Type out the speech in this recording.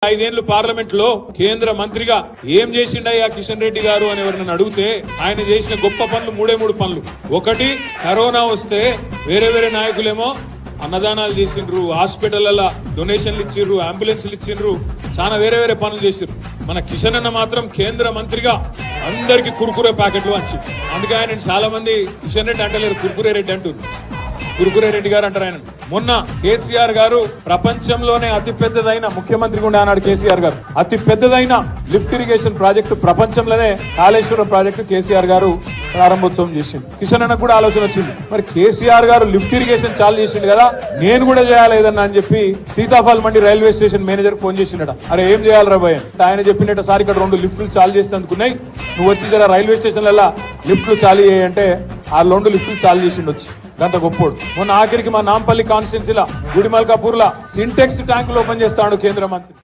ఐదేళ్లు పార్లమెంట్ లో కేంద్ర మంత్రిగా ఏం చేసిండయ్యా కిషన్ రెడ్డి గారు అని ఎవరిని అడిగితే ఆయన చేసిన గొప్ప పనులు మూడు పనులు. ఒకటి, కరోనా వస్తే వేరే నాయకులేమో అన్నదానాలు చేసిండ్రు, హాస్పిటల్ల డొనేషన్లు ఇచ్చిండ్రు, అంబులెన్స్లు ఇచ్చిండ్రు, చాలా వేరే పనులు చేసిండ్రు. మన కిషన్ అన్న మాత్రం కేంద్ర మంత్రిగా అందరికి కుర్కురే ప్యాకెట్లు వచ్చి, అందుకే ఆయన చాలా మంది కిషన్ రెడ్డి అంటలేరు, కుర్కురే రెడ్డి అంటున్నారు. కుర్కురే రెడ్డి గారు అంటారు ఆయన. మొన్న కేసీఆర్ గారు ప్రపంచంలోనే అతి పెద్దదైన ముఖ్యమంత్రి కూడా అన్నాడు కేసీఆర్ గారు. అతి పెద్దదైన లిఫ్ట్ ఇరిగేషన్ ప్రాజెక్టు ప్రపంచంలోనే కాళేశ్వరం ప్రాజెక్టు కేసీఆర్ గారు ప్రారంభోత్సవం చేసింది. కిషన్ అన్నకు కూడా ఆలోచన వచ్చింది, మరి కేసీఆర్ గారు లిఫ్ట్ ఇరిగేషన్ చాలు చేసిండు కదా, నేను కూడా చేయాలేదన్నా అని చెప్పి సీతాఫల్ మండి రైల్వే స్టేషన్ మేనేజర్ ఫోన్ చేసిండట. అరే ఏం చేయాలి రాబోయ్ ఆయన చెప్పినట్టు, సార్ ఇక్కడ 2 లిఫ్ట్లు చాలు చేస్తే అందుకున్నాయి, నువ్వు వచ్చి జర రైల్వే స్టేషన్లలో లిఫ్ట్లు చాలు చేయంటే ఆ 2 లిఫ్ట్లు చాలు చేసిండు వచ్చి. గంత గొప్పోడు. మొన్న ఆఖరికి మా నాంపల్లి కాన్స్టిట్యున్సీలా గుడిమల్కాపూర్ లా సింటెక్స్ ట్యాంకులు ఓపెన్ చేస్తాడు కేంద్ర మంత్రి.